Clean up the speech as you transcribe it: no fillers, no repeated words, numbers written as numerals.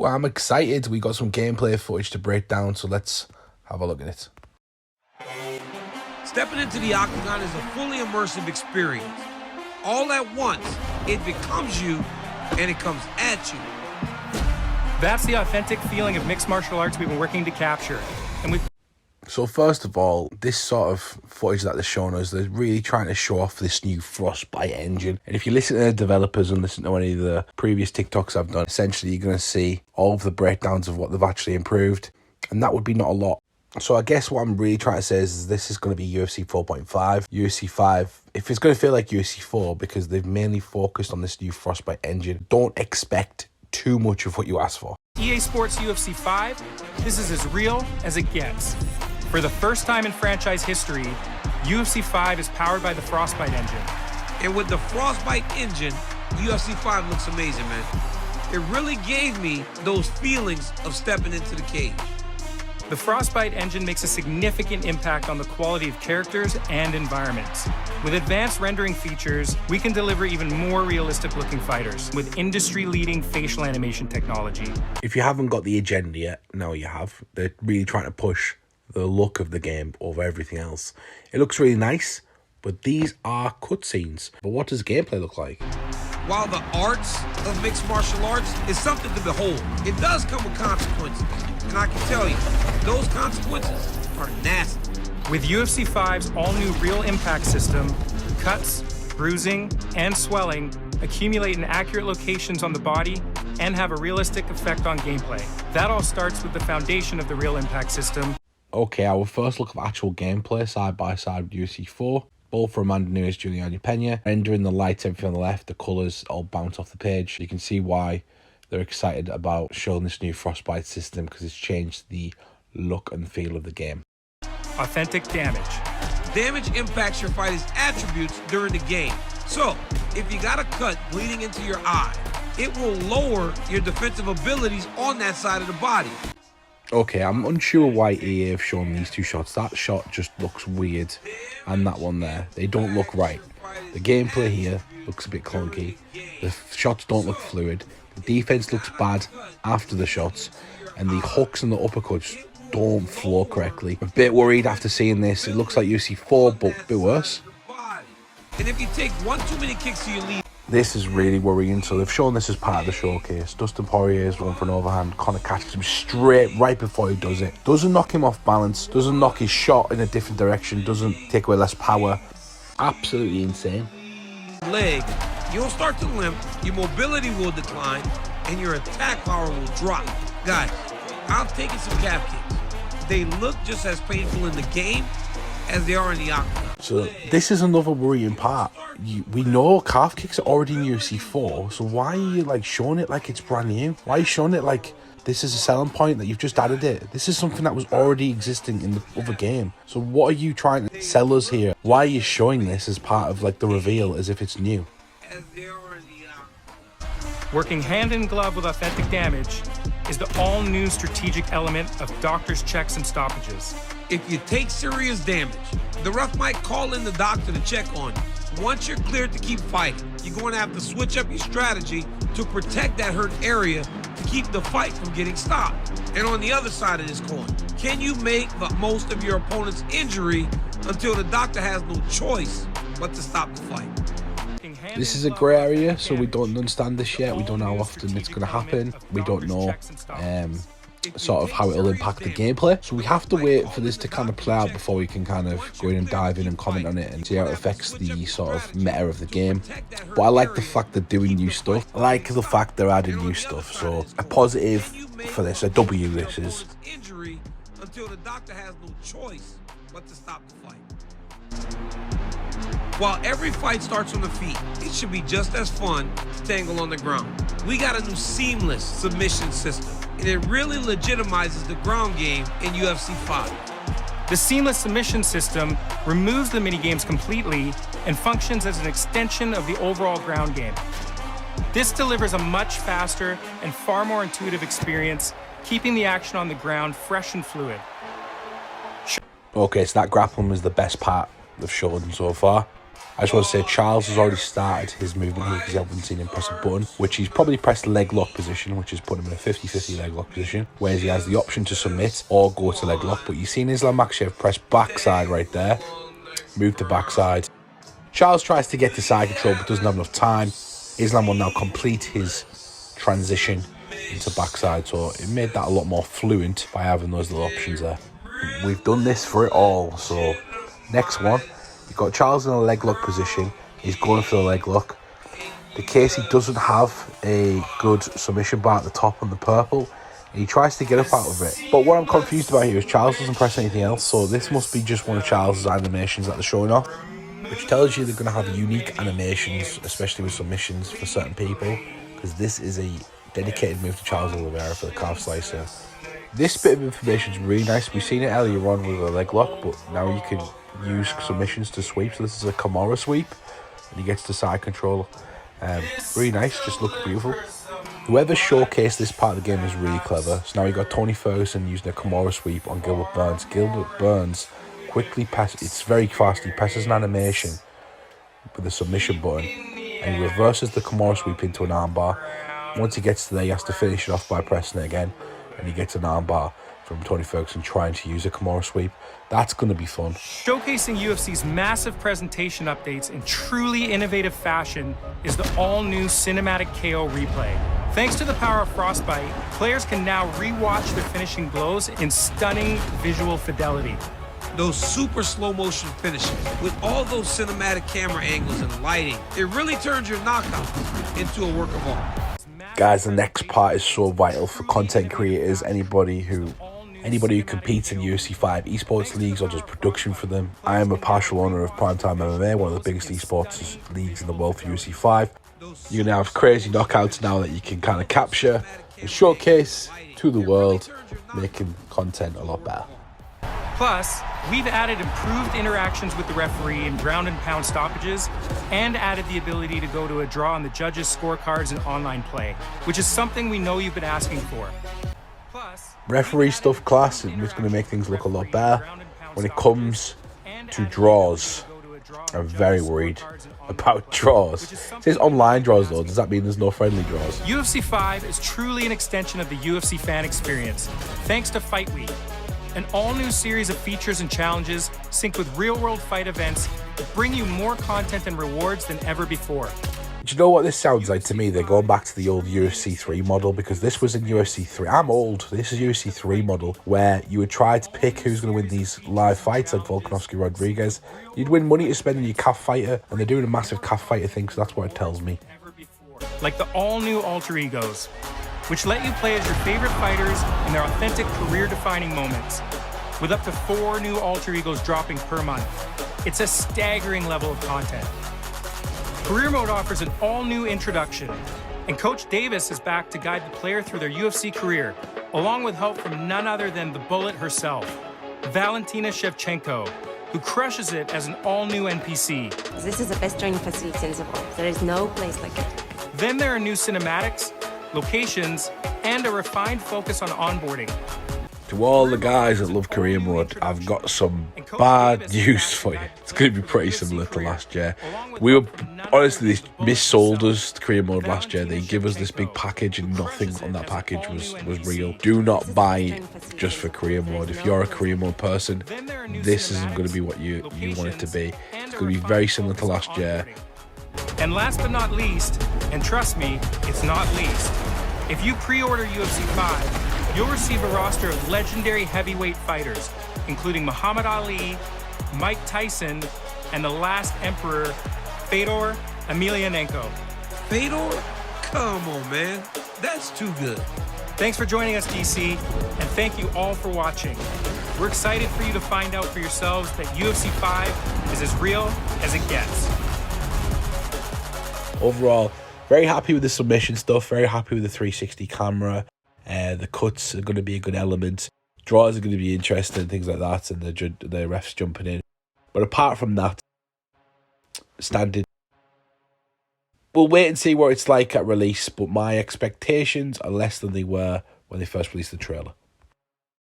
I'm excited. We got some gameplay footage to break down, so let's have a look at it. Stepping into the octagon is a fully immersive experience. All at once, it becomes you, and it comes at you. That's the authentic feeling of mixed martial arts we've been working to capture. So first of all, this sort of footage that they're showing us, they're really trying to show off this new Frostbite engine. And if you listen to the developers and listen to any of the previous TikToks I've done, essentially you're going to see all of the breakdowns of what they've actually improved. And that would be not a lot. So I guess what I'm really trying to say is this is going to be UFC 4.5. UFC 5, if it's going to feel like UFC 4, because they've mainly focused on this new Frostbite engine, don't expect too much of what you ask for. EA Sports UFC 5, this is as real as it gets. For the first time in franchise history, UFC 5 is powered by the Frostbite engine. And with the Frostbite engine, UFC 5 looks amazing, man. It really gave me those feelings of stepping into the cage. The Frostbite engine makes a significant impact on the quality of characters and environments. With advanced rendering features, we can deliver even more realistic-looking fighters with industry-leading facial animation technology. If you haven't got the agenda yet, now you have. They're really trying to push the look of the game over everything else. It looks really nice, but these are cutscenes. But what does gameplay look like? While the arts of mixed martial arts is something to behold, it does come with consequences. And I can tell you, those consequences are nasty. With UFC 5's all-new Real Impact system, cuts, bruising, and swelling accumulate in accurate locations on the body and have a realistic effect on gameplay. That all starts with the foundation of the Real Impact system. Okay, our first look of actual gameplay side by side with UFC 4. Both from Amanda Nunes, Juliana Pena. Rendering the lights, everything on the left, the colours all bounce off the page. You can see why they're excited about showing this new Frostbite system, because it's changed the look and feel of the game. Authentic damage. Damage impacts your fighter's attributes during the game. So, if you got a cut bleeding into your eye, it will lower your defensive abilities on that side of the body. Okay, I'm unsure why EA have shown these two shots. That shot just looks weird, and that one there, they don't look right. The gameplay here looks a bit clunky. The shots don't look fluid. The defense looks bad after the shots, and the hooks and the uppercuts don't flow correctly. I'm a bit worried after seeing this. It looks like UFC 4, but a bit worse. And if you take one too many kicks to your lead, this is really worrying. So they've shown this as part of the showcase. Dustin Poirier's going for an overhand. Connor catches him straight right before he does it. Doesn't knock him off balance. Doesn't knock his shot in a different direction. Doesn't take away less power. Absolutely insane. Leg, you'll start to limp, your mobility will decline, and your attack power will drop. Guys, I've taken some calf kicks. They look just as painful in the game as they are in the octagon. So this is another worrying part. We know calf kicks are already in UFC 4, so why are you showing it like it's brand new? Why are you showing it like this is a selling point that you've just added it? This is something that was already existing in the other game. So what are you trying to sell us here? Why are you showing this as part of the reveal as if it's new? Working hand in glove with authentic damage is the all-new strategic element of doctors' checks and stoppages. If you take serious damage, the ref might call in the doctor to check on you. Once you're cleared to keep fighting, you're going to have to switch up your strategy to protect that hurt area to keep the fight from getting stopped. And on the other side of this coin, can you make the most of your opponent's injury until the doctor has no choice but to stop the fight? This is a grey area, so we don't understand this yet. We don't know how often it's going to happen. We don't know sort of how it'll impact the gameplay. So we have to wait for this to kind of play out before we can kind of go in and dive in and comment on it and see how it affects the sort of meta of the game. But I like the fact they're doing new stuff. I like the fact they're adding new stuff. So a positive for this, a W this is. Until the doctor has no choice but to stop the fight. While every fight starts on the feet, it should be just as fun to tangle on the ground. We got a new seamless submission system, and it really legitimizes the ground game in UFC 5. The seamless submission system removes the minigames completely and functions as an extension of the overall ground game. This delivers a much faster and far more intuitive experience, keeping the action on the ground fresh and fluid. Okay, so that grappling was the best part they've shown so far. I just want to say Charles has already started his movement here because you haven't seen him press a button, which he's probably pressed leg lock position, which has put him in a 50-50 leg lock position, whereas he has the option to submit or go to leg lock. But you've seen Islam Makhachev press backside right there, move to backside. Charles tries to get to side control but doesn't have enough time. Islam will now complete his transition into backside, so it made that a lot more fluent by having those little options there. We've done this for it all, so next one. You've got Charles in a leg lock position. He's going for the leg lock. The case he doesn't have a good submission bar at the top on the purple. And he tries to get up out of it. But what I'm confused about here is Charles doesn't press anything else. So this must be just one of Charles' animations that they're showing off. Which tells you they're going to have unique animations, especially with submissions for certain people. Because this is a dedicated move to Charles Oliveira for the calf slicer. This bit of information is really nice. We've seen it earlier on with a leg lock, but now you can use submissions to sweep. So this is a Kimura sweep, and he gets to side control. Really nice, just looks beautiful. Whoever showcased this part of the game is really clever. So now you got Tony Ferguson using a Kimura sweep on Gilbert Burns. Gilbert Burns quickly passes, it's very fast, he presses an animation with the submission button and he reverses the Kimura sweep into an armbar. Once he gets to there, he has to finish it off by pressing it again, and he gets an armbar from Tony Ferguson trying to use a Kimura sweep. That's going to be fun. Showcasing UFC's massive presentation updates in truly innovative fashion is the all-new Cinematic KO replay. Thanks to the power of Frostbite, players can now re-watch their finishing blows in stunning visual fidelity. Those super slow motion finishes with all those cinematic camera angles and lighting, it really turns your knockouts into a work of art. Guys, the next part is so vital for content creators, anybody who competes in UFC 5 esports leagues or does production for them. I am a partial owner of Primetime MMA, one of the biggest esports leagues in the world for UFC 5. You're going to have crazy knockouts now that you can kind of capture and showcase to the world, making content a lot better. Plus, we've added improved interactions with the referee in ground and pound stoppages and added the ability to go to a draw on the judges' scorecards in online play, which is something we know you've been asking for. Plus, referee stuff class, and it's going to make things look a lot better. When it comes to draws, I'm very worried about draws. It says online draws though, does that mean there's no friendly draws? UFC 5 is truly an extension of the UFC fan experience, thanks to Fight Week. An all-new series of features and challenges synced with real-world fight events that bring you more content and rewards than ever before. Do you know what this sounds like to me? They're going back to the old UFC 3 model, because this was in UFC 3. I'm old. This is UFC 3 model where you would try to pick who's going to win these live fights, like Volkanovski Rodriguez. You'd win money to spend on your calf fighter, and they're doing a massive calf fighter thing, so that's what it tells me. Like the all-new alter egos, which let you play as your favorite fighters in their authentic career-defining moments, with up to 4 new alter egos dropping per month. It's a staggering level of content. Career Mode offers an all-new introduction, and Coach Davis is back to guide the player through their UFC career, along with help from none other than the Bullet herself, Valentina Shevchenko, who crushes it as an all-new NPC. This is the best training facility in the world. There is no place like it. Then there are new cinematics, locations, and a refined focus on onboarding. To all the guys that love career mode, I've got some bad news for you. It's going to be pretty similar to last year. We were, honestly, they missold us the career mode last year. They give us this big package and nothing on that package was real. Do not buy it just for career mode. If you're a career mode person, this isn't going to be what you want it to be. It's going to be very similar to last year. And last but not least, and trust me, it's not least, if you pre-order UFC 5, you'll receive a roster of legendary heavyweight fighters, including Muhammad Ali, Mike Tyson, and the last emperor, Fedor Emelianenko. Fedor? Come on, man. That's too good. Thanks for joining us, DC, and thank you all for watching. We're excited for you to find out for yourselves that UFC 5 is as real as it gets. Overall, very happy with the submission stuff, very happy with the 360 camera. The cuts are going to be a good element. Draws are going to be interesting, things like that, and the refs jumping in. But apart from that, standing. We'll wait and see what it's like at release, but my expectations are less than they were when they first released the trailer.